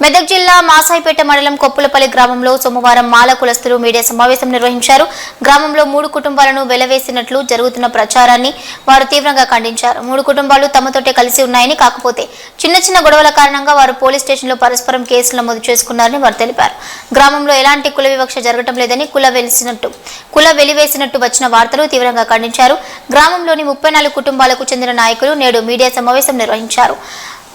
మెదక్ జిల్లా మాసాయిపేట మండలం కొప్పులపల్లి గ్రామంలో సోమవారం మాల కులస్తులు మీడియా సమావేశం నిర్వహించారు. గ్రామంలో 3 కుటుంబాలను వెలవేసినట్లు జరుగుతున్న ప్రచారాన్ని వారు తీవ్రంగా ఖండించారు. 3 కుటుంబాలు తమతోటే కలిసి ఉన్నాయని, కాకపోతే చిన్న చిన్న గొడవల కారణంగా వారు పోలీస్ స్టేషన్లో పరస్పరం కేసులు నమోదు చేసుకున్నారని వారు తెలిపారు. గ్రామంలో ఎలాంటి కుల వివక్ష జరగటం లేదని కుల వెలివేసినట్టు వచ్చిన వార్తలు తీవ్రంగా ఖండించారు. గ్రామంలోని 34 కుటుంబాలకు చెందిన నాయకులు నేడు మీడియా సమావేశం నిర్వహించారు.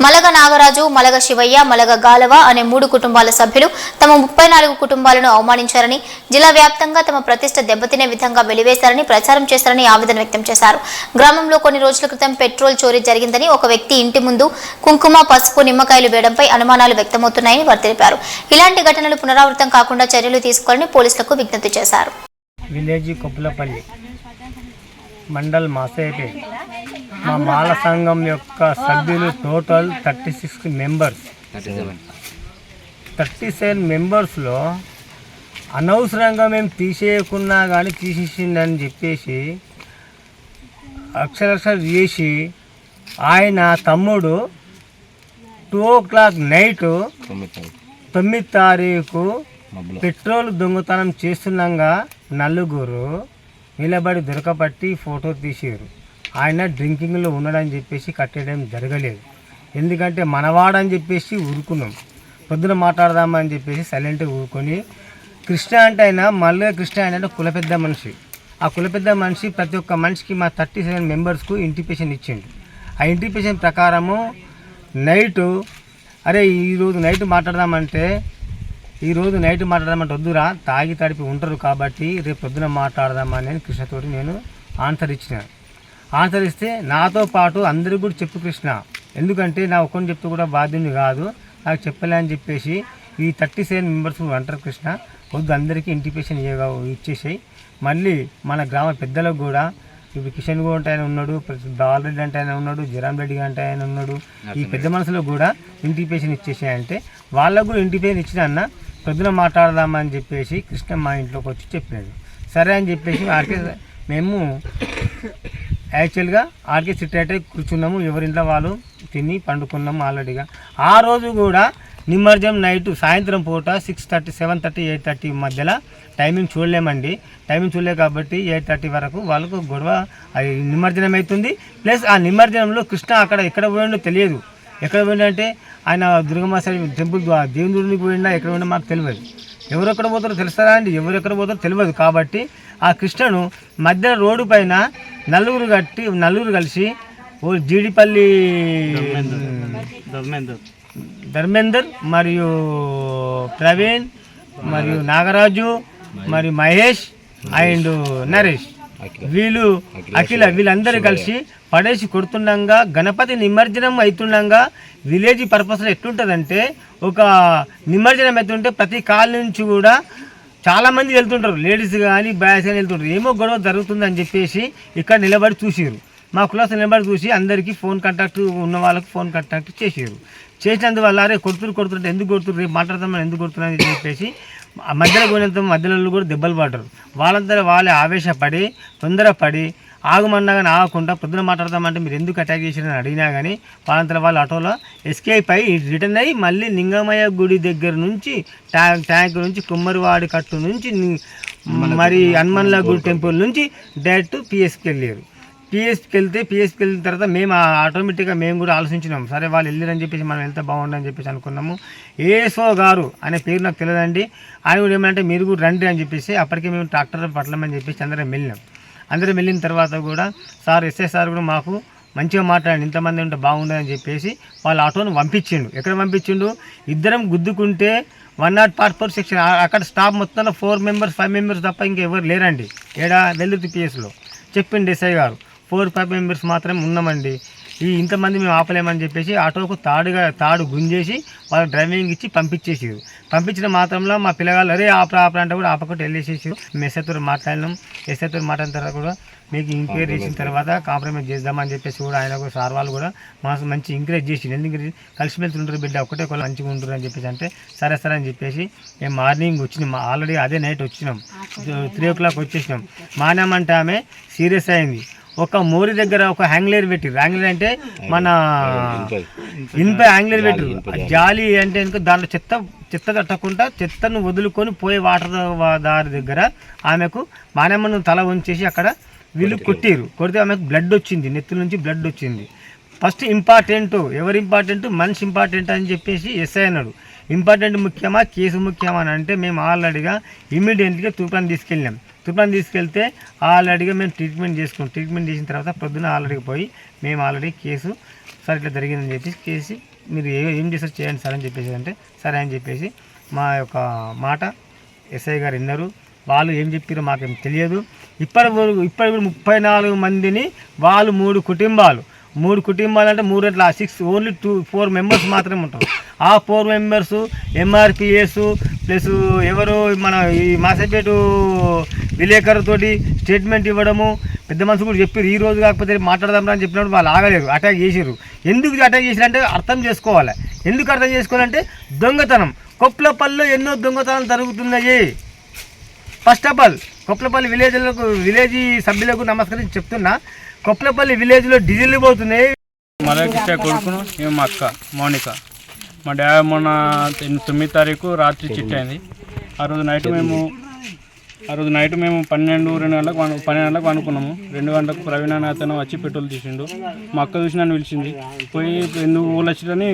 మలగ నాగరాజు, మలగ శివయ్య, మలగ గాలవ అనే 3 కుటుంబాల సభ్యులు తమ 34 కుటుంబాలను అవమానించారని, జిల్లా వ్యాప్తంగా తమ ప్రతిష్ట దెబ్బతినే విధంగా వెలివేశారని ప్రచారం చేశారని ఆవేదన వ్యక్తం చేశారు. గ్రామంలో కొన్ని రోజుల క్రితం పెట్రోల్ చోరీ జరిగిందని, ఒక వ్యక్తి ఇంటి ముందు కుంకుమ, పసుపు, నిమ్మకాయలు వేయడంపై అనుమానాలు వ్యక్తమవుతున్నాయని వారు తెలిపారు. ఇలాంటి ఘటనలు పునరావృతం కాకుండా చర్యలు తీసుకోవాలని పోలీసులకు విజ్ఞప్తి చేశారు. విలేజ్ కొప్పులపల్లి మండల్ మాసాయిపేట మా మాల సంఘం యొక్క సభ్యులు టోటల్ 36 మెంబర్స్. 37 మెంబర్స్లో అనవసరంగా మేము తీసేయకున్నా కానీ తీసేసిండని చెప్పేసి అక్షరాలు చేసి ఆయన తమ్ముడు 2 నైట్ 9 తారీఖు పెట్రోల్ దొంగతనం చేస్తున్నాగా నలుగురు నిలబడి దొరకబట్టి ఫోటో తీసారు. ఆయన డ్రింకింగ్లో ఉన్నాడని చెప్పేసి కట్టేయడం జరగలేదు. ఎందుకంటే మనవాడని చెప్పేసి ఊరుకున్నాం. పొద్దున మాట్లాడదామని చెప్పేసి సైలెంట్గా ఊరుకొని, కృష్ణ అంటే ఆయన మళ్ళీ కృష్ణ అంటే కులపెద్ద మనిషి. ఆ కులపెద్ద మనిషి ప్రతి ఒక్క మనిషికి మా 37 మెంబర్స్కు ఇంటిమేషన్ ఇచ్చిండు. ఆ ఇంటిమేషన్ ప్రకారము నైటు ఈరోజు నైట్ మాట్లాడదామంటే వద్దురా, తాగి తడిపి ఉంటారు కాబట్టి రేపు పొద్దున మాట్లాడదామని నేను కృష్ణతోటి నేను ఆన్సర్ ఇస్తే నాతో పాటు అందరికీ కూడా చెప్పు కృష్ణ, ఎందుకంటే నా ఒక్కరిని చెప్తూ కూడా బాధ్యుని కాదు, నాకు చెప్పలే అని చెప్పేసి ఈ 37 మెంబర్స్ అంటారు కృష్ణ, వద్దు అందరికీ ఇంటిమేషన్ ఇచ్చేసాయి. మళ్ళీ మన గ్రామ పెద్దలకు కూడా ఇప్పుడు కిషన్ గౌడ్ అంటే ఆయన ఉన్నాడు, బాలరెడ్డి అంటే ఆయన ఉన్నాడు, జరాం రెడ్డి అంటే ఆయన ఉన్నాడు, ఈ పెద్ద మనసులకు కూడా ఇంటిమేషన్ ఇచ్చేసాయంటే వాళ్ళకు కూడా ఇంటిమేషన్ ఇచ్చిన అన్న పొద్దున మాట్లాడదామని చెప్పేసి కృష్ణ మా ఇంట్లోకి వచ్చి చెప్పినాడు. సరే అని చెప్పేసి మేము యాక్చువల్గా ఆర్కే సిట్ అయితే కూర్చున్నాము. ఎవరింట్లో వాళ్ళు తిని పండుకున్నాము ఆల్రెడీగా. ఆ రోజు కూడా నిమజ్జనం నైట్ సాయంత్రం పూట 6:30, 7:30, 8:30 మధ్యలో టైమింగ్ చూడలేమండి. టైమింగ్ చూడలే కాబట్టి 8:30 వరకు వాళ్ళకు గొడవ అది నిమజ్జనం అవుతుంది. ప్లస్ ఆ నిమజ్జనంలో కృష్ణ అక్కడ ఎక్కడ పోయిండో తెలియదు. ఎక్కడ పోయిందంటే ఆయన దుర్గమ్మ టెంపుల్ దేవునికి పోయిందా ఎక్కడ పోయినా మాకు తెలియదు. ఎవరెక్కడ పోతారో తెలుస్తారా అండి, ఎవరెక్కడ పోతారో తెలియదు. కాబట్టి ఆ కృష్ణను మధ్య రోడ్డు పైన నలుగురు కలిసి జీడిపల్లి ధర్మేందర్ మరియు ప్రవీణ్ మరియు నాగరాజు మరియు మహేష్ అండ్ నరేష్ వీళ్ళందరూ కలిసి పడేసి కొడుతుండగా, గణపతి నిమజ్జనం అవుతుండగా విలేజ్ పర్పస్లో ఎట్లుంటుందంటే, ఒక నిమజ్జనం అవుతుంటే ప్రతి కాల్ నుంచి కూడా చాలామంది వెళ్తుంటారు, లేడీస్ కానీ బాయ్స్ కానీ వెళ్తుంటారు. ఏమో గొడవ జరుగుతుందని చెప్పేసి ఇక్కడ నిలబడి చూసారు. మా కులాసం నిలబడి చూసి అందరికీ ఫోన్ కాంటాక్ట్ ఉన్న వాళ్ళకి ఫోన్ కాంటాక్ట్ చేసారు. చేసినందువల్ల కొడుతుంటే ఎందుకు కొడుతున్నారు, రేపు మాట్లాడతామని ఎందుకు కొడుతున్నారని చెప్పేసి మధ్యలో పోయినంత మధ్యలో కూడా దెబ్బలు పడ్డారు. వాళ్ళంతా వాళ్ళే ఆవేశపడి తొందరపడి ఆగమన్నా కానీ ఆగకుండా పొద్దున మాట్లాడదామంటే మీరు ఎందుకు అటాక్ చేశారని అడిగినా కానీ వాళ్ళంతా వాళ్ళు ఆటోలో ఎస్కేప్ అయ్యి రిటర్న్ అయ్యి మళ్ళీ లింగమయ్య గుడి దగ్గర నుంచి ట్యాంక్ నుంచి కుమ్మరివాడి కట్టు నుంచి మరి హనుమన్ల గుడి టెంపుల్ నుంచి డైరెక్ట్ పిఎస్కి వెళ్ళారు. పిఎస్కి వెళ్ళిన తర్వాత మేము ఆటోమేటిక్గా మేము కూడా ఆలోచించినాం, సరే వాళ్ళు వెళ్ళారని చెప్పేసి మనం వెళ్తే బాగుండని చెప్పేసి అనుకున్నాము. ఏసో గారు అనే పేరు నాకు తెలియదండి, ఆయన కూడా ఏమంటే మీరు కూడా రండి అని చెప్పేసి అప్పటికే మేము ట్రాక్టర్ పట్టలేమని చెప్పేసి అందరం వెళ్ళిన తర్వాత కూడా సార్ ఎస్ఐ సార్ కూడా మాకు మంచిగా మాట్లాడండి, ఇంతమంది ఉంటే బాగుండదని చెప్పేసి వాళ్ళ ఆటోను పంపించిండు. ఎక్కడ పంపించిండు, ఇద్దరం గుద్దుకుంటే 104 సెక్షన్ అక్కడ స్టాఫ్ మొత్తంలో 4 మెంబర్స్ 5 మెంబర్స్ తప్ప ఇంకా ఎవరు లేరండి. వెల్లుర్తి పిఎస్లో చెప్పిండు ఎస్ఐ గారు, 4-5 మెంబర్స్ మాత్రమే ఉన్నామండి, ఇంతమంది మేము ఆపలేమని చెప్పేసి ఆటోకు తాడు గుంజేసి వాళ్ళకి డ్రైవింగ్ ఇచ్చి పంపించిన మాత్రంలో మా పిల్లగాళ్ళు ఆపరా అంటే కూడా ఆపకుండా వెళ్ళేసేసి ఎస్ఐతో మాట్లాడినాం. ఎస్ఐతో మాట్లాడిన తర్వాత కూడా మీకు ఎంక్వైరీ చేసిన తర్వాత కాంప్రమైజ్ చేద్దామని చెప్పేసి కూడా ఆయన కూడా సార్ వాళ్ళు కూడా మాకు మంచి ఎంకరేజ్ చేసి, ఎందుకంటే కలిసిమెలిసి ఉంటారు బిడ్డ, ఒకటే కొల మంచిగా ఉంటారు అని చెప్పేసి అంటే సరే అని చెప్పేసి మేము మార్నింగ్ వచ్చినాం. ఆల్రెడీ అదే నైట్ వచ్చినాం, 3 o'clock వచ్చేసినాం. మానేమంటే ఆమె సీరియస్ అయింది. ఒక మోరి దగ్గర ఒక హ్యాంగ్లర్ పెట్టిరు. హ్యాంగ్లర్ అంటే మన ఇనుప హ్యాంగ్లర్ పెట్టిరు. జాలి అంటే ఎందుకు దాంట్లో చెత్త తట్టకుండా చెత్తను వదులుకొని పోయే వాటర్ దారి దగ్గర ఆమెకు మానమ్మను తల ఉంచేసి అక్కడ వీళ్ళు కొడితే ఆమెకు బ్లడ్ వచ్చింది, నెత్తుల నుంచి బ్లడ్ వచ్చింది. ఫస్ట్ ఇంపార్టెంట్ ఎవరు ఇంపార్టెంట్, మనిషి ఇంపార్టెంట్ అని చెప్పేసి ఎస్ఐ అన్నాడు. ఇంపార్టెంట్ ముఖ్యమా కేసు ముఖ్యమా అని అంటే మేము ఆల్రెడీగా ఇమీడియట్గా తూప్రాన్ తీసుకెళ్ళాం. తూప్రాన్ తీసుకెళ్తే ఆల్రెడీగా మేము ట్రీట్మెంట్ చేసిన తర్వాత పొద్దున ఆల్రెడీగా పోయి మేము ఆల్రెడీ కేసు సార్ ఇట్లా జరిగిందని చెప్పేసి కేసు మీరు ఏం చేస్తారు చేయండి సార్ అని చెప్పేసి అంటే సరే అని చెప్పేసి మా యొక్క మాట ఎస్ఐ గారు విన్నారు. వాళ్ళు ఏం చెప్పారో మాకేం తెలియదు. ఇప్పటి 34 మందిని వాళ్ళు 3 కుటుంబాలు అంటే 3 ఓన్లీ 4 మెంబర్స్ మాత్రమే ఉంటారు. ఆ 4 మెంబర్స్ ఎంఆర్పిఎస్ ప్లస్ ఎవరు మన ఈ మాసపేట విలేకరుతోటి స్టేట్మెంట్ ఇవ్వడము, పెద్ద మనుషులు కూడా చెప్పారు ఈ రోజు కాకపోతే మాట్లాడదాం అని చెప్పినప్పుడు వాళ్ళు ఆగలేదు, అటాక్ చేసారు. ఎందుకు అటాక్ చేశారంటే అర్థం చేసుకోవాలి. ఎందుకు అర్థం చేసుకోవాలంటే దొంగతనం కొప్లపల్లిలో ఎన్నో దొంగతనాలు జరుగుతున్నాయి. ఫస్ట్ ఆఫ్ ఆల్ కొప్లపల్లి విలేజ్ సభ్యులకు నమస్కరించి చెప్తున్నా, కొప్లపల్లి విలేజ్లో డీజిల్ పోతున్నాయి. మలకిచ్చే కొడుకును మేము మా అక్క మౌనిక, మా డాడీ మొన్న 9 తారీఖు రాత్రి చిట్ అయింది. ఆ రోజు నైట్ మేము 12 గంటలకు అనుకున్నాము. 2 గంటలకు ప్రవీణ్ అనే అతను వచ్చి పెట్రోల్ తీసిండు. మా అక్క చూసి నన్ను పిలిచింది. పోయి ఎందుకు ఊళ్ళో వచ్చిరని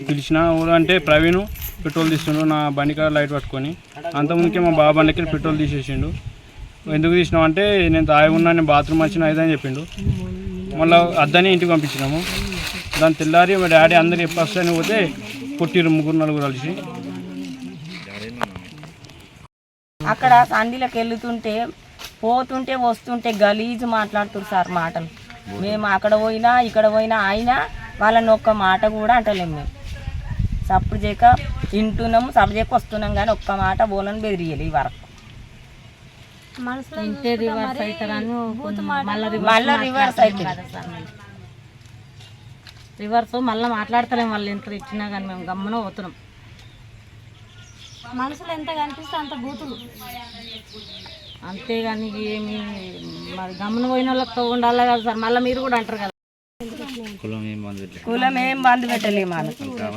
పిలిచిన. ఊళ్ళో అంటే ప్రవీణ్ పెట్రోల్ తీస్తుండు నా బండి కాడ లైట్ పట్టుకొని. అంతకుముందుకే మా బాబా బండికి పెట్రోల్ తీసేసిండు. ఎందుకు తీసినావు అంటే నేను తాగి ఉన్నా, నేను బాత్రూమ్ వచ్చిన అయిదని చెప్పిండు. మళ్ళీ అద్దని ఇంటికి పంపించినాము. దాని తెల్లారి మా డాడీ అందరు ఎప్పుడు వస్తాయని పోతే కొట్టిరు 3-4 కలిసి. అక్కడ సండిలోకి వెళ్తుంటే పోతుంటే వస్తుంటే గలీజు మాట్లాడుతున్నారు సార్ మాటలు. మేము అక్కడ పోయినా ఇక్కడ పోయినా అయినా వాళ్ళని ఒక్క మాట కూడా అంటలేము. మేము సప్పుడు చేయక వింటున్నాము, సప్పుడు చేయక వస్తున్నాం, కానీ ఒక్క మాట బోలని బెదిరియలు ఈ వరకు. మళ్ళీ రివర్స్ అవుతుంది. రివర్స్ మళ్ళీ మాట్లాడతలేము. వాళ్ళు ఎంత ఇచ్చినా కానీ మేము గమ్మున పోతున్నాం. మనసులో ఎంత కనిపిస్తే అంత బూతులు, అంతేగాని ఏమి మరి గమ్మున పోయిన వాళ్ళతో ఉండాలి కదా సార్. మళ్ళీ మీరు కూడా అంటారు కదా కులం ఏం బంధు పెట్టలేము.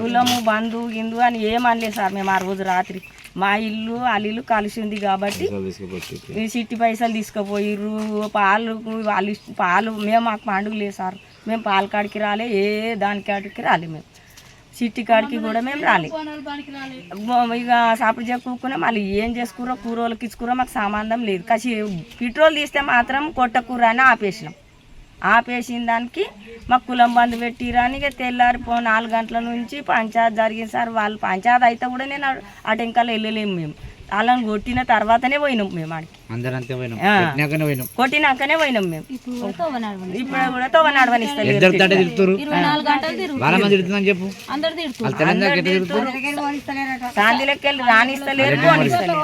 కులము బంధు గిందు అని ఏమనలేదు సార్. మేము ఆ రోజు రాత్రి మా ఇల్లు వాళ్ళ ఇల్లు కలిసి ఉంది కాబట్టి చిట్టి పైసలు తీసుకుపోయిర్రు. పాలు మేము మాకు పండుగ లేదు సార్. మేము పాల కాడికి రాలే, ఏ దాని కాడికి రాలే, మేము చిట్టి కాడికి కూడా మేము రాలే. ఇక సాపుడు చెప్పుకున్నా మళ్ళీ ఏం చేసుకురో కూరలకు ఇచ్చుకురో మాకు సంబంధం లేదు. కసి పెట్రోల్ తీస్తే మాత్రం కొట్టకూర అని ఆపేసిన దానికి మాకు కులం బంధు పెట్టిరని ఇక తెల్లారి 4 గంటల నుంచి పంచాయత్ జరిగింది సార్. వాళ్ళు పంచాయత్ అయితే కూడా నేను అటు ఇంకా వెళ్ళలేము. మేము వాళ్ళని కొట్టిన తర్వాతనే పోయినాం. మేము ఆడికి కొట్టినాకనే పోయినాం. మేము ఇప్పుడు కూడా తోవ నడవనిస్తలేదు. సాందిలోకి వెళ్ళి రానిస్తలేరు, పోనిస్తలేరు.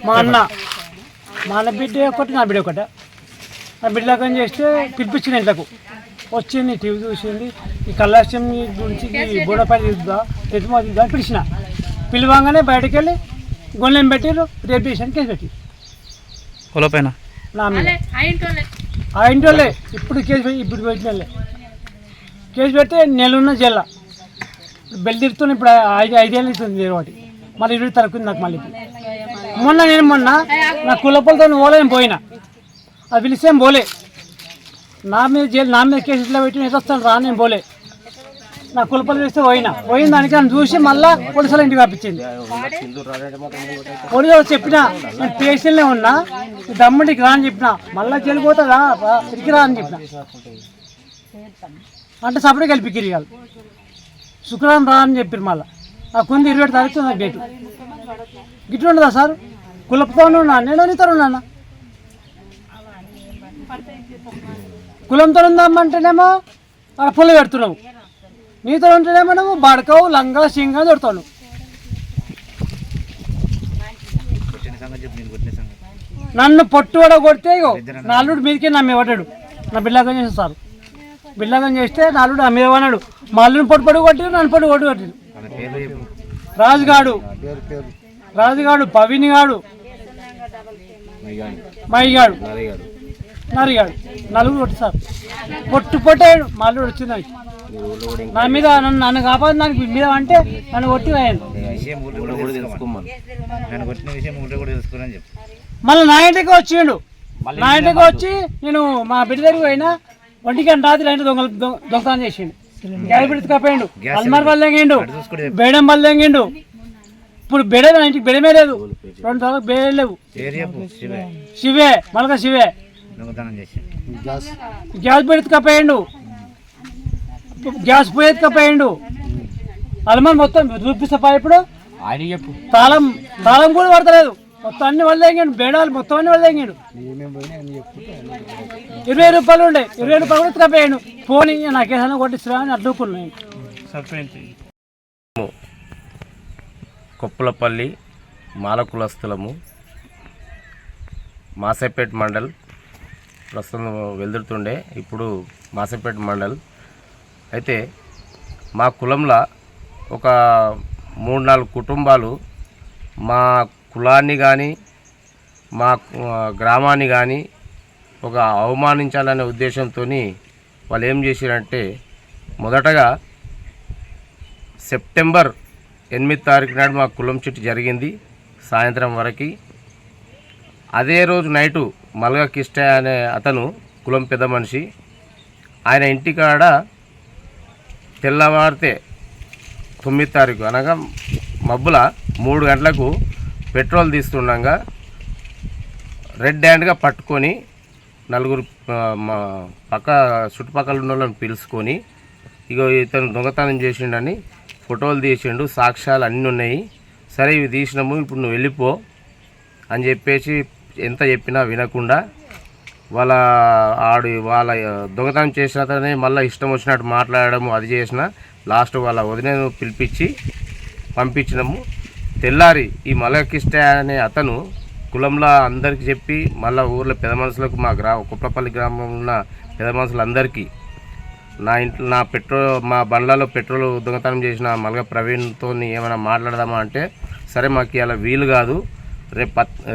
మా అన్న బిడ్డ ఒకటి, నా బిడ్డ ఒకటి. నా బిడ్డలకు ఏం చేస్తే పిలిపించిన ఇంట్లకు వచ్చింది, టీవీ చూసింది. ఈ కళ్యాణం గురించి బోడపల్లి తెచ్చుమా పిలిచిన. పిలవంగానే బయటకు వెళ్ళి గొల్లెం పెట్టిర్రు, రేపు చేసాను కేసు పెట్టి పైన నా మీద. ఆ ఇంటి వాళ్ళే ఇప్పుడు పెట్టిన వాళ్ళే కేసు పెడితే నెలున్న జైల్లో బెల్ తిరుతున్నా. ఇప్పుడు 5 ఏళ్ళు ఇస్తుంది ఒకటి, మళ్ళీ 20 తరకుంది నాకు. మళ్ళీ మొన్న నా కులపలతో పోలేని పోయినా, అది పిలిస్తేం పోలే. నా మీద కేసు ఇట్లా పెట్టి ఎట్లా వస్తాను రా, నేను పోలే. నా కులపల్లి వేస్తే పోయిన దానికి నన్ను చూసి మళ్ళీ పోలీసుల ఇంటికి పంపించింది. పోలీసు చెప్పిన నేను పేషెంట్లే ఉన్నా, దమ్ముడికి రా అని చెప్పిన. మళ్ళీ జైలు పోతుందా తిరిగి రా అని చెప్పిన. అంటే సపరేట్ కలిపి కిరిగాలి శుక్రవారం రా అని చెప్పారు. మళ్ళీ నాకు ఉంది 27 తారీఖు నాకు డేటు. గిట్టు ఉండదా సార్? కులపుతో ఉన్నా, నేను నీతో ఉన్నాను. కులంతో ఉందామంటేనేమో అక్కడ పుల్ల పెడుతున్నావు, నీతో ఉంటేనేమో నువ్వు బడకవు లంగా సింగా దొరుకుతావు. నన్ను పొట్టువడ కొడితే నా అల్లుడు మీదకే నమ్మి పడ్డాడు. నా బిడ్డగా చేస్తారు బిల్లంగం చేస్తే నాలుగు అమ్మేవన్నాడు. మా అల్లుని పొట్టు కొట్టి నన్ను పొట్టు కొట్టిండు. రాజుగాడు, పవిని గాడు, మైగాడు, నరిగాడు, నలుగురు కొట్టి సార్ పొట్టాడు. మా అల్లుడు వచ్చింది నా మీద, నన్ను కాపాడు దానికి మీద అంటే నన్ను కొట్టి అయ్యాను. మళ్ళీ నా ఇంటికి వచ్చిండు. నా ఇంటికి వచ్చి నేను మా బిడ్డ దగ్గరికి పోయినా 1 గంట రాత్రి అయినా దొంగతనం చేసిండు. గ్యాస్ బిడ్డ తప్పిండు, అల్మార్ బల్ తెంగిండు, బేడం బల్ తెంగిండు. ఇప్పుడు బెడ ఇంటికి బెడమే లేదు, 2 సార్లు బేడలు లేవు. శివే మళ్ళీ శివే గ్యాస్ బిడ్డ తప్పిండు, గ్యాస్ పోయేది తప్పిండు. అల్మార్ మొత్తం చూపిస్తా ఇప్పుడు తాళం కూడా పడతలేదు. మొత్తం అన్ని వాళ్ళు తెంగాడు, బేడాలు మొత్తం అన్ని వాళ్ళు తెంగాడు. 20 రూపాయలు ఉండే, 20 రూపాయలు కూడా తప్పేయండు. పోనీ నాకేదైనా కొట్టిస్తున్నా అని అడ్డుకున్నాయి. కొప్పులపల్లి మాలకులస్థలము, మాసేపేట మండల్. ప్రస్తుతం వెళ్తుండే ఇప్పుడు మాసేపేట మండల్. అయితే మా కులంలో ఒక 3-4 కుటుంబాలు మా కులాన్ని కానీ మా గ్రామాన్ని కానీ ఒక అవమానించాలనే ఉద్దేశంతో వాళ్ళు ఏం చేశారంటే, మొదటగా సెప్టెంబర్ 8 తారీఖు నాడు మా కులం చిట్టు జరిగింది సాయంత్రం వరకు. అదే రోజు నైటు మల్గా కిష్టయ్య అనే అతను కులం పెద్ద మనిషి, ఆయన ఇంటికాడ తెల్లవారితే 9 తారీఖు అనగా మబ్బుల 3 గంటలకు పెట్రోల్ తీస్తుండగా రెడ్ హ్యాండ్గా పట్టుకొని 4 పక్క చుట్టుపక్కల ఉన్న వాళ్ళని పిలుచుకొని, ఇగో ఇతను దొంగతనం చేసిండని ఫోటోలు తీసిండు, సాక్ష్యాలు అన్నీ ఉన్నాయి, సరే ఇవి తీసినాము ఇప్పుడు నువ్వు వెళ్ళిపో అని చెప్పేసి ఎంత చెప్పినా వినకుండా వాళ్ళ దొంగతనం చేసిన అతనే మళ్ళీ ఇష్టం వచ్చినట్టు మాట్లాడము అది చేసిన. లాస్ట్ వాళ్ళ వదినను పిలిపించి పంపించినాము. తెల్లారి ఈ మలకిష్ట అనే అతను కులంలో అందరికీ చెప్పి మళ్ళీ ఊర్లో పెద్ద మనుషులకు మా కుప్పలపల్లి గ్రామంలో ఉన్న పెద్ద మనుషులందరికీ మా బండ్లలో పెట్రోల్ దొంగతనం చేసిన మల్గ ప్రవీణ్తో ఏమైనా మాట్లాడదామా అంటే, సరే మాకు ఇలా వీలు కాదు,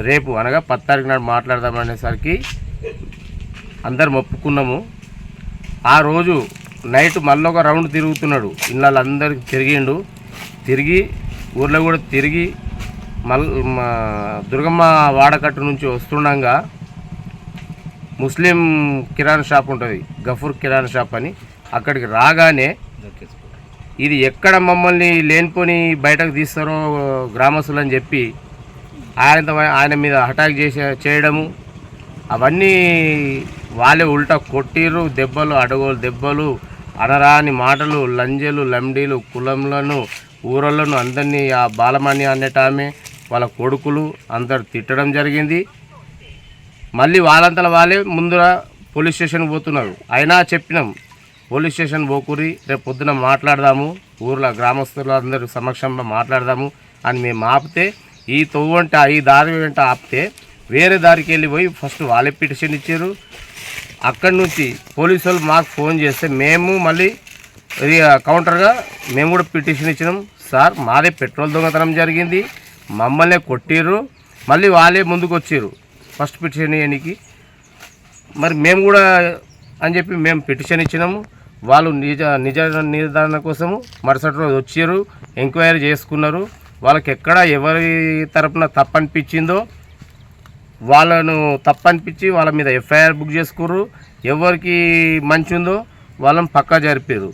రేపు అనగా 10 తారీఖు నాడు మాట్లాడదామనేసరికి అందరం ఒప్పుకున్నాము. ఆ రోజు నైట్ మళ్ళీ ఒక రౌండ్ తిరుగుతున్నాడు, ఇళ్ళందరికీ తిరిగి ఊర్లో కూడా తిరిగి మా దుర్గమ్మ వాడకట్టు నుంచి వస్తుండగా ముస్లిం కిరాణా షాప్ ఉంటుంది, గఫూర్ కిరాణా షాప్ అని, అక్కడికి రాగానే ఇది ఎక్కడ మమ్మల్ని లేనిపోని బయటకు తీస్తారో గ్రామస్తులు అని చెప్పి ఆయన మీద అటాక్ చేయడము, అవన్నీ వాళ్ళే ఉల్టా కొట్టిర్రు. దెబ్బలు, అడగోలు దెబ్బలు, అనరాని మాటలు, లంజలు, లండీలు, కులంలను, ఊరలను అందరినీ ఆ బాలమణి అనేట ఆమె వాళ్ళ కొడుకులు అందరు తిట్టడం జరిగింది. మళ్ళీ వాళ్ళంతలో వాళ్ళే ముందర పోలీస్ స్టేషన్కి పోతున్నారు. అయినా చెప్పినాం పోలీస్ స్టేషన్ పోకురి, రేపు పొద్దున మాట్లాడదాము, ఊర్లో గ్రామస్తులు అందరి సమక్షంలో మాట్లాడదాము అని మేము ఆపితే, ఈ దారి వెంట ఆపితే వేరే దారికి వెళ్ళిపోయి ఫస్ట్ వాళ్ళే పిటిషన్ ఇచ్చారు. అక్కడి నుంచి పోలీసు వాళ్ళు మాకు ఫోన్ చేస్తే మేము మళ్ళీ ఇది కౌంటర్గా మేము కూడా పిటిషన్ ఇచ్చినాం. సార్ మాదే పెట్రోల్ దొంగతనం జరిగింది, మమ్మల్నే కొట్టిర్రు, మళ్ళీ వాళ్ళే ముందుకు వచ్చారు ఫస్ట్ పిటిషన్ ఇవ్వడానికి. మరి మేము కూడా అని చెప్పి మేము పిటిషన్ ఇచ్చినాము. వాళ్ళు నిజ నిర్ధారణ కోసము మరుసటి రోజు వచ్చారు, ఎంక్వైరీ చేసుకున్నారు. వాళ్ళకి ఎక్కడ ఎవరి తరపున తప్పనిపించిందో వాళ్ళను తప్పనిపించి వాళ్ళ మీద ఎఫ్ఐఆర్ బుక్ చేసుకుర్రు. ఎవరికి మంచి ఉందో వాళ్ళని పక్కా జరిపారు.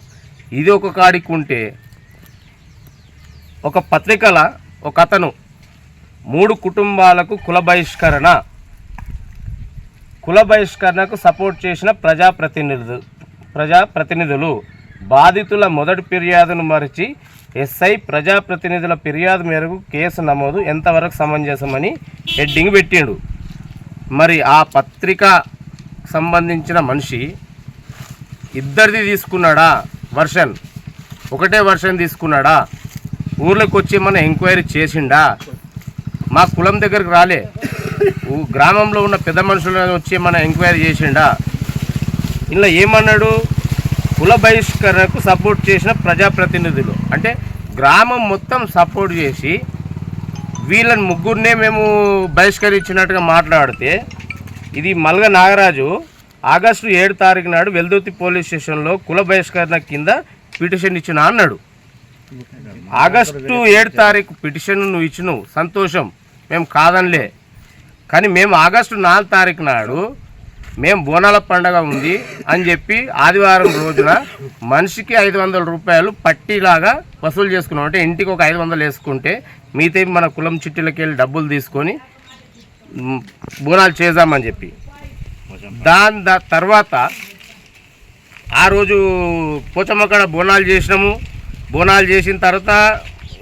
ఇది ఒక కాడికి ఉంటే, ఒక పత్రికల ఒక అతను 3 కుటుంబాలకు కుల బహిష్కరణకు సపోర్ట్ చేసిన ప్రజాప్రతినిధులు బాధితుల మొదటి ఫిర్యాదును మరిచి ఎస్ఐ ప్రజాప్రతినిధుల ఫిర్యాదు మేరకు కేసు నమోదు ఎంతవరకు సమంజసమని హెడ్డింగ్ పెట్టిండు. మరి ఆ పత్రిక సంబంధించిన మనిషి ఇద్దరిది తీసుకున్నాడా వర్షన్, ఒకటే వర్షన్ తీసుకున్నాడా, ఊర్లోకి వచ్చి ఏమన్నా ఎంక్వైరీ చేసిండా, మా కులం దగ్గరికి రాలే, గ్రామంలో ఉన్న పెద్ద మనుషులను వచ్చి ఏమన్నా ఎంక్వైరీ చేసిండా, ఇలా ఏమన్నాడు, కుల బహిష్కరణకు సపోర్ట్ చేసిన ప్రజాప్రతినిధులు అంటే గ్రామం మొత్తం సపోర్ట్ చేసి వీళ్ళని ముగ్గురినే మేము బహిష్కరించినట్టుగా మాట్లాడితే ఇది మల్గ నాగరాజు ఆగస్టు 7 తారీఖు నాడు వెల్దుర్తి పోలీస్ స్టేషన్లో కుల బహిష్కరణ కింద పిటిషన్ ఇచ్చిన అన్నాడు. ఆగస్టు 7 తారీఖు పిటిషన్ నువ్వు ఇచ్చినావు, సంతోషం, మేము కాదనిలే. కానీ మేము ఆగస్టు 4 తారీఖు నాడు మేము బోనాల పండగ ఉంది అని చెప్పి ఆదివారం రోజున మనిషికి 500 రూపాయలు పట్టీలాగా వసూలు చేసుకున్నాం. అంటే ఇంటికి ఒక 500 వేసుకుంటే మిగతా మన కులం చిట్టీలకి వెళ్ళి డబ్బులు తీసుకొని బోనాలు చేద్దామని చెప్పి దాని తర్వాత ఆ రోజు పోచమ్మక్కడ బోనాలు చేసినాము. బోనాలు చేసిన తర్వాత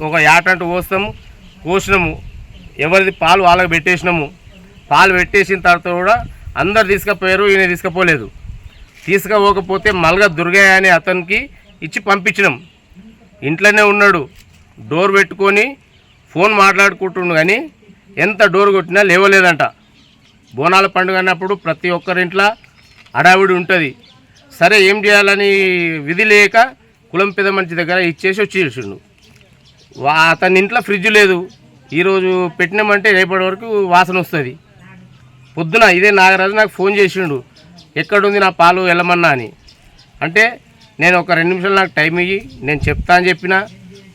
ఒక యాటంటు కోసినాము. ఎవరిది పాలు వాళ్ళకి పెట్టేసినాము. పాలు పెట్టేసిన తర్వాత కూడా అందరు తీసుకుపోయారు, ఈయన తీసుకుపోలేదు. తీసుకుపోకపోతే మల్గ దుర్గయ్య అనే అతనికి ఇచ్చి పంపించినాం. ఇంట్లోనే ఉన్నాడు, డోర్ పెట్టుకొని ఫోన్ మాట్లాడుకుంటుండు. కానీ ఎంత డోర్ కొట్టినా లేవలేదంట. బోనాల పండుగ అన్నప్పుడు ప్రతి ఒక్కరింట్లో అడావిడి ఉంటుంది. సరే ఏం చేయాలని విధి లేక కులం పెద్ద మనిషి దగ్గర ఇచ్చేసి వచ్చేసిండు. అతని ఇంట్లో ఫ్రిడ్జ్ లేదు. ఈరోజు పెట్టినామంటే రేపటి వరకు వాసన వస్తుంది. పొద్దున ఇదే నాగరాజు నాకు ఫోన్ చేసిండు, ఎక్కడుంది నా పాలు వెళ్ళమన్నా అని. అంటే నేను ఒక 2 నిమిషాలు నాకు టైం ఇయ్యి, నేను చెప్తా అని చెప్పిన.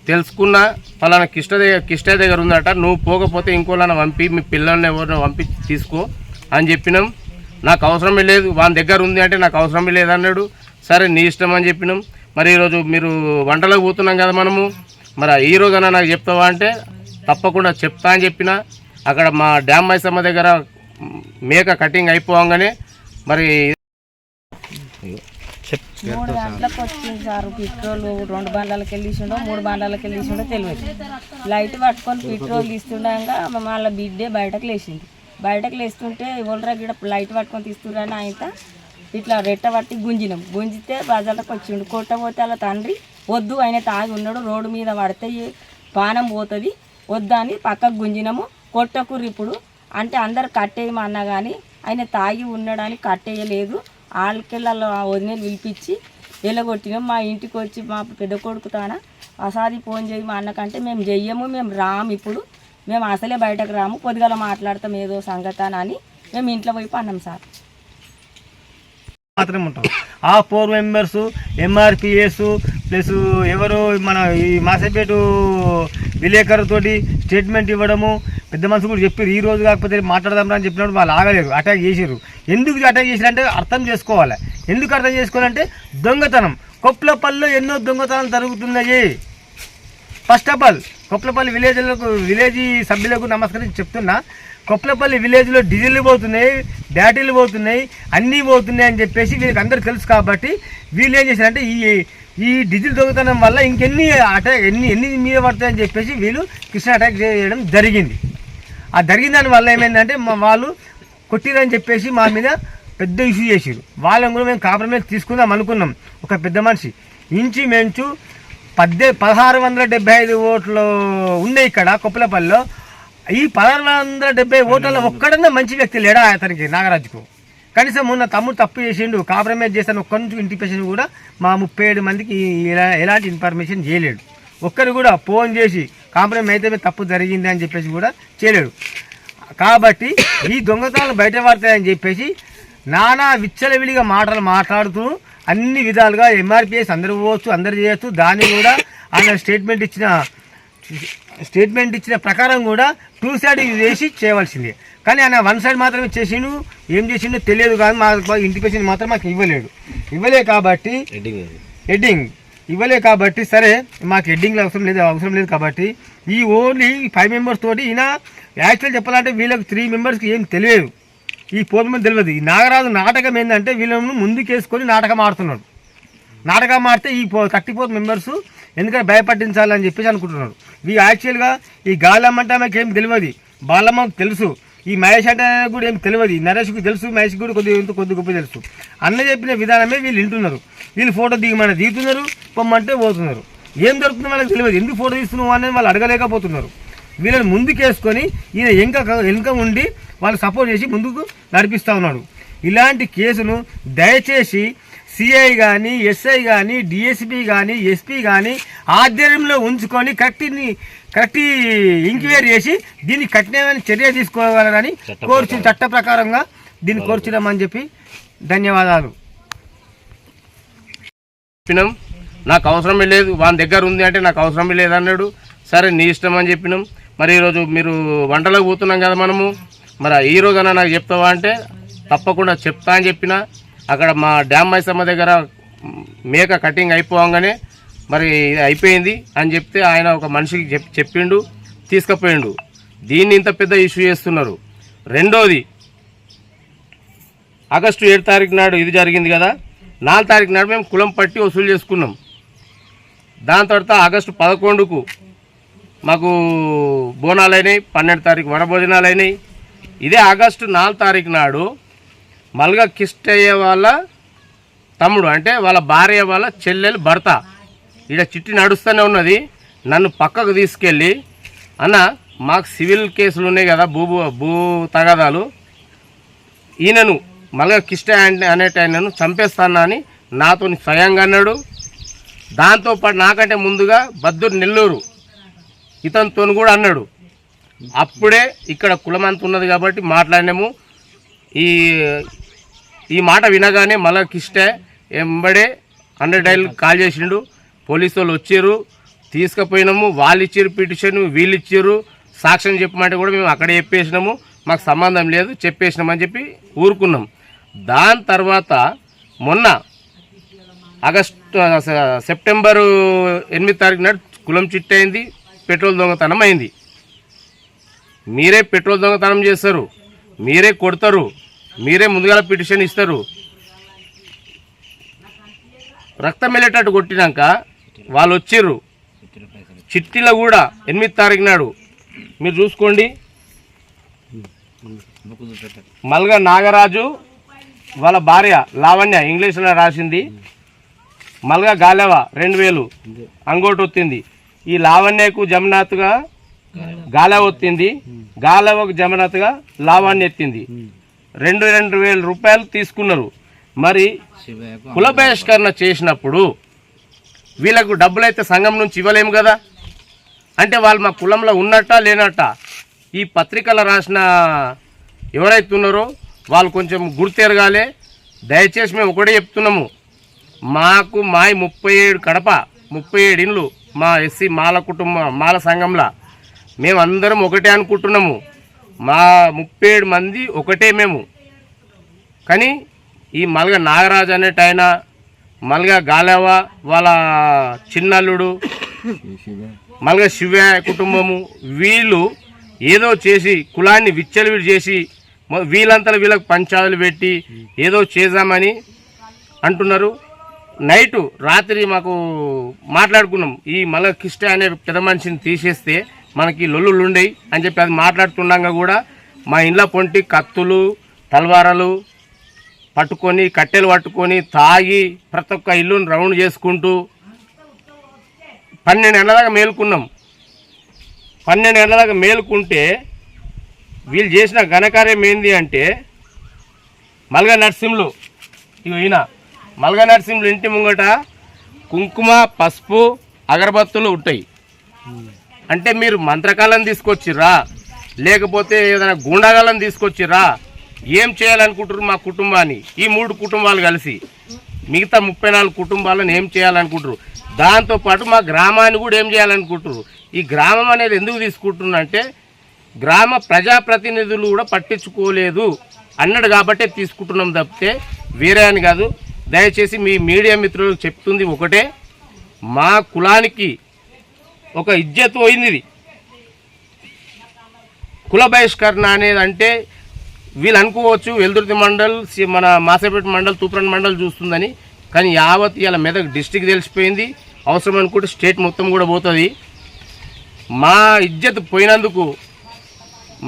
తెలుసుకున్నా పలానా కిష్ట దగ్గర ఉందట, నువ్వు పోకపోతే ఇంకోళ్ళని పంపి మీ పిల్లల్ని ఎవరిని పంపి తీసుకో అని చెప్పినాం. నాకు అవసరమే లేదు, వాళ్ళ దగ్గర ఉంది అంటే నాకు అవసరమే లేదన్నాడు. సరే నీ ఇష్టం అని చెప్పినాం. మరి ఈరోజు మీరు వంటలకు పోతున్నాం కదా మనము, మరి ఈరోజైనా నాకు చెప్తావా అంటే తప్పకుండా చెప్తా అని చెప్పిన. అక్కడ మా డ్యామ్ మైసమ్మ దగ్గర మేక కటింగ్ అయిపోగానే మరి 3 గంటలకు వచ్చింది సార్. పెట్రోల్ 2 బండ్లకి వెళ్ళిండో 3 బండ్లకి వెళ్ళిండో తెలియదు. లైట్ పట్టుకొని పెట్రోల్ తీస్తుండగా మళ్ళీ బిడ్డే బయటకు లేచింది. బయటకు లేస్తుంటే ఎవరు గిడ లైట్ పట్టుకొని తీస్తుండని ఆయన ఇట్లా రెట్ట పట్టి గుంజితే బజార్లకు వచ్చిండు. కొట్టబోతే అలా తండ్రి వద్దు, ఆయన తాగి ఉన్నాడు, రోడ్డు మీద పడితే పానం పోతుంది, వద్దా అని పక్కకు గుంజినాము. కొట్టకుర్రి ఇప్పుడు అంటే అందరు కట్టేయమన్నా కానీ ఆయన తాగి ఉన్నాడని కట్టేయలేదు. ఆళ్ళకెళ్ళ వదినలు పిలిపించి ఎలగొట్టినాం. మా ఇంటికి వచ్చి మా పెద్ద కొడుకు తాన అసాది ఫోన్ చేయి మా అన్నకంటే మేము చెయ్యము, మేము రాము, ఇప్పుడు మేము అసలే బయటకు రాము, కొద్దిగా మాట్లాడతాం ఏదో సంగతాన అని మేము ఇంట్లో పోయి పన్నాం సార్. మాత్రమే ఉంటాం. ఆ 4 మెంబర్స్ ఎంఆర్పిఎస్ ప్లస్ ఎవరు మన ఈ మాసపేట విలేకరుతోటి స్టేట్మెంట్ ఇవ్వడము, పెద్ద మనుషులు కూడా చెప్పారు ఈ రోజు కాకపోతే మాట్లాడదాం అని చెప్పినప్పుడు వాళ్ళు ఆగలేరు, అటాక్ చేసారు. ఎందుకు అటాక్ చేశారంటే అర్థం చేసుకోవాలి. ఎందుకు అర్థం చేసుకోవాలంటే దొంగతనం. కొప్లపల్లిలో ఎన్నో దొంగతనాలు జరుగుతున్నాయి. ఫస్ట్ ఆఫ్ ఆల్ కొప్లపల్లి విలేజ్ సభ్యులకు నమస్కరించి చెప్తున్నా, కొప్లపల్లి విలేజ్లో డీజిల్ పోతున్నాయి, బ్యాటరీలు పోతున్నాయి, అన్నీ పోతున్నాయి అని చెప్పేసి వీళ్ళకి అందరూ తెలుసు. కాబట్టి వీళ్ళు ఏం చేశారంటే ఈ డీజిల్ దొంగతనం వల్ల ఇంకెన్ని అటాక్ ఎన్ని మీద పడతాయని చెప్పేసి వీళ్ళు కృష్ణ అటాక్ చేయడం జరిగింది. ఆ జరిగిన దానివల్ల ఏమైందంటే వాళ్ళు కొట్టిరని చెప్పేసి మా మీద పెద్ద ఇష్యూ చేసారు. వాళ్ళని కూడా మేము కాంప్రమైజ్ తీసుకుందాం అనుకున్నాం. ఒక పెద్ద మనిషి ఇంచుమించు 1675 ఓట్లు ఉన్నాయి ఇక్కడ కొప్పలపల్లిలో. ఈ 1670 ఓట్లలో ఒక్కడన్నా మంచి వ్యక్తి లేడా అతనికి నాగరాజుకు? కనీసం మొన్న తమ్ముడు తప్పు చేసిండు, కాంప్రమైజ్ చేస్తాను ఒక్కరి నుంచి ఇంటిపేషన్ కూడా మా 37 మందికి ఎలాంటి ఇన్ఫర్మేషన్ చేయలేడు. ఒక్కరు కూడా ఫోన్ చేసి కాంప్రమైజ్ అయితే తప్పు జరిగింది అని చెప్పేసి కూడా చేయలేడు. కాబట్టి ఈ దొంగతనాలు బయట పడతాయని చెప్పేసి నానా విచ్చలవిడిగా మాట్లాడుతూ అన్ని విధాలుగా ఎంఆర్పిఎస్ అందరూ పోవచ్చు, అందరు చేయొచ్చు. దాన్ని కూడా ఆయన స్టేట్మెంట్ ఇచ్చిన ప్రకారం కూడా 2 సైడ్ వేసి చేయవలసిందే. కానీ ఆయన 1 సైడ్ మాత్రమే చేసిండు. ఏం చేసిండో తెలియదు. కానీ మాకు ఇంటిమేషన్ మాత్రం మాకు ఇవ్వలే కాబట్టి హెడ్డింగ్ ఇవ్వలే కాబట్టి సరే మాకు హెడ్డింగ్లో అవసరం లేదు కాబట్టి ఈ ఓన్లీ 5 మెంబర్స్ తోటి ఈయన యాక్చువల్ చెప్పాలంటే వీళ్ళకి 3 మెంబర్స్కి ఏం తెలియదు, ఈ 4 మంది తెలియదు. ఈ నాగరాజు నాటకం ఏంటంటే వీళ్ళను ముందుకేసుకొని నాటకం ఆడుతున్నాడు. నాటకం ఆడితే ఈ 34 మెంబర్స్ ఎందుకంటే భయపట్టించాలని చెప్పేసి అనుకుంటున్నారు. ఈ యాక్చువల్గా ఈ గాలమ్మంటే మాకు ఏం తెలియదు, బాలమ్మకు తెలుసు, ఈ మహేష్ అంటే కూడా ఏం తెలియదు, నరేష్కి తెలుసు, మహేష్కి కూడా కొద్ది గొప్ప తెలుసు. అన్న చెప్పిన విధానమే వీళ్ళు వింటున్నారు. వీళ్ళు ఫోటో దిగుతున్నారు, పొమ్మంటే పోతున్నారు. ఏం దొరుకుతుందో వాళ్ళకి తెలియదు, ఎందుకు ఫోటో తీస్తున్నావు అనేది వాళ్ళు అడగలేకపోతున్నారు. వీళ్ళని ముందుకేసుకొని ఈయన వెనుక ఉండి వాళ్ళు సపోర్ట్ చేసి ముందుకు నడిపిస్తూ ఉన్నాడు. ఇలాంటి కేసును దయచేసి సిఐ కానీ ఎస్ఐ కానీ డిఎస్పీ కానీ ఎస్పీ కానీ ఆధ్వర్యంలో ఉంచుకొని కరెక్ట్ ఎంక్వైరీ చేసి దీన్ని కఠినమైన చర్య తీసుకోవాలని కోర్చిన చట్ట ప్రకారంగా దీన్ని కోర్చుదామని చెప్పి ధన్యవాదాలు. చెప్పినాం నాకు అవసరమే లేదు, వాని దగ్గర ఉంది అంటే నాకు అవసరమే లేదు అన్నాడు. సరే నీ ఇష్టం అని చెప్పినాం. మరి ఈరోజు మీరు వంటలకు పోతున్నాం కదా మనము, మరి ఈ రోజైనా నాకు చెప్తావా అంటే తప్పకుండా చెప్తా అని చెప్పిన. అక్కడ మా డ్యామ్ మైసమ్మ దగ్గర మేక కటింగ్ అయిపోగానే మరి అయిపోయింది అని చెప్తే ఆయన ఒక మనిషికి చెప్పిండు, తీసుకుపోయిండు. దీన్ని ఇంత పెద్ద ఇష్యూ చేస్తున్నారు. రెండోది ఆగస్టు 7 తారీఖు నాడు ఇది జరిగింది కదా, 4 తారీఖు నాడు మేము కులం పట్టి వసూలు చేసుకున్నాం. దాని తర్వాత ఆగస్టు 11కు మాకు బోనాలు అయినాయి, 12 తారీఖు వనభోజనాలు అయినాయి. ఇదే ఆగస్టు 4 తారీఖు నాడు మల్గా కిష్టయ్య వాళ్ళ తమ్ముడు అంటే వాళ్ళ భార్య వాళ్ళ చెల్లెలు భర్త ఇక్కడ చిట్టి నడుస్తూనే ఉన్నది. నన్ను పక్కకు తీసుకెళ్ళి అన్న మాకు సివిల్ కేసులు ఉన్నాయి కదా, భూ తగాదాలు, ఈయనను మల్గా కిష్టయ్య అనేటైనను చంపేస్తానా అని నాతో స్వయంగా అన్నాడు. దాంతోపాటు నాకంటే ముందుగా బద్దూరు నెల్లూరు ఇతనితో కూడా అన్నాడు. అప్పుడే ఇక్కడ కులమంత ఉన్నది కాబట్టి మాట్లాడినాము. ఈ మాట వినగానే మళ్ళా కిష్టే ఎంబడే 100 డైల్ కాల్ చేసిండు. పోలీసు వాళ్ళు వచ్చారు, తీసుకుపోయినాము. వాళ్ళు ఇచ్చారు పిటిషన్, వీళ్ళు ఇచ్చారు. సాక్ష్యం చెప్పమంటే కూడా మేము అక్కడే చెప్పేసినాము, మాకు సంబంధం లేదు చెప్పేసినామని చెప్పి ఊరుకున్నాం. దాని తర్వాత మొన్న సెప్టెంబరు 8 తారీఖు నాడు కులం చిట్టు అయింది, పెట్రోల్ దొంగతనం అయింది. మీరే పెట్రోల్ దొంగతనం చేస్తారు, మీరే కొడతారు, మీరే ముందుగా పిటిషన్ ఇస్తారు. రక్తం వెళ్ళేటట్టు కొట్టినాక వాళ్ళు వచ్చిర్రు. చిట్టిలో కూడా 8 తారీఖు నాడు మీరు చూసుకోండి, మల్గా నాగరాజు వాళ్ళ భార్య లావణ్య ఇంగ్లీష్లో రాసింది, మల్గా గాలెవ 2000 అంగోటి వచ్చింది. ఈ లావణ్యకు జమనాథ్గా గాలెవ వచ్చింది, గాలెవకు జమనాథ్గా లావణ్య ఎత్తింది. 2,000 రూపాయలు తీసుకున్నారు. మరి కుల బహిష్కరణ చేసినప్పుడు వీళ్ళకు డబ్బులైతే సంఘం నుంచి ఇవ్వలేము కదా, అంటే వాళ్ళు మా కులంలో ఉన్నట్టా లేనట్టా ఈ పత్రికలు రాసిన ఎవరైతే ఉన్నారో వాళ్ళు కొంచెం గుర్తెరగాలి. దయచేసి మేము ఒకటే చెప్తున్నాము, మాకు 37 కడప 37 ఇండ్లు మా ఎస్సీ మాల కుటుంబం మాల సంఘంలో మేమందరం ఒకటే అనుకుంటున్నాము. మా 37 మంది ఒకటే మేము. కానీ ఈ మల్గా నాగరాజు అనేట ఆయన, మల్గా గాలేవ వాళ్ళ చిన్నల్లుడు, మల్గా శివ కుటుంబము, వీళ్ళు ఏదో చేసి కులాన్ని విచ్చలవిడి చేసి వీళ్ళంతా వీళ్ళకి పంచాయతీలు పెట్టి ఏదో చేద్దామని అంటున్నారు. నైటు రాత్రి మాకు మాట్లాడుకున్నాం, ఈ మల్గా కిష్ట అనే పెద్ద మనిషిని తీసేస్తే మనకి లొల్లులు ఉండయి అని చెప్పి అది మాట్లాడుతుండగా కూడా మా ఇండ్ల పొంటి కత్తులు తల్వారాలు పట్టుకొని కట్టెలు పట్టుకొని తాగి ప్రతి ఒక్క ఇల్లుని రౌండ్ చేసుకుంటూ 12 గంటల దాకా మేలుకున్నాం. 12 గంటల దాకా మేలుకుంటే వీళ్ళు చేసిన ఘనకార్యం ఏంది అంటే మల్గా నరసింహులు, ఈయన మల్గా నరసింహులు ఇంటి ముంగట కుంకుమ పసుపు అగరబత్తులు ఉంటాయి. అంటే మీరు మంత్రకాలను తీసుకొచ్చిర్రా లేకపోతే ఏదైనా గుండాగాలను తీసుకొచ్చిర్రా, ఏం చేయాలనుకుంటారు మా కుటుంబాన్ని? ఈ 3 కుటుంబాలు కలిసి మిగతా 34 కుటుంబాలను ఏం చేయాలనుకుంటారు? దాంతోపాటు మా గ్రామాన్ని కూడా ఏం చేయాలనుకుంటారు? ఈ గ్రామం అనేది ఎందుకు తీసుకుంటున్నంటే గ్రామ ప్రజాప్రతినిధులు కూడా పట్టించుకోలేదు అన్నాడు కాబట్టే తీసుకుంటున్నాం తప్పితే వేరే అని కాదు. దయచేసి మీ మీడియా మిత్రులకు చెప్తుంది ఒకటే, మా కులానికి ఒక ఇజ్జత్ పోయింది. ఇది కుల బహిష్కరణ అనేది అంటే వీళ్ళు అనుకోవచ్చు వెల్దుర్తి మండల్, మన మాసేపేట మండల్, తూప్రాన్ మండల్ చూస్తుందని, కానీ యావత్ ఇలా మెదక్ డిస్టిక్ తెలిసిపోయింది. అవసరం అనుకుంటే స్టేట్ మొత్తం కూడా పోతుంది. మా ఇజ్జత్ పోయినందుకు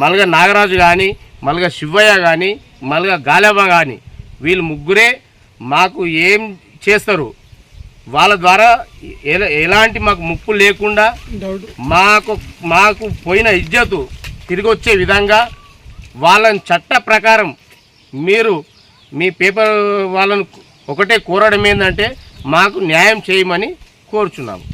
మల్గా నాగరాజు కానీ, మల్గా శివయ్య కానీ, మల్గా గాలేవ కానీ వీళ్ళు ముగ్గురే మాకు ఏం చేస్తారు, వాళ్ళ ద్వారా ఎలాంటి మాకు ముప్పు లేకుండా మాకు పోయిన ఇజ్జతు తిరిగి వచ్చే విధంగా వాళ్ళని చట్ట ప్రకారం మీరు మీ పేపర్ వాళ్ళను ఒకటే కోరడం ఏంటంటే మాకు న్యాయం చేయమని కోరుచున్నాము.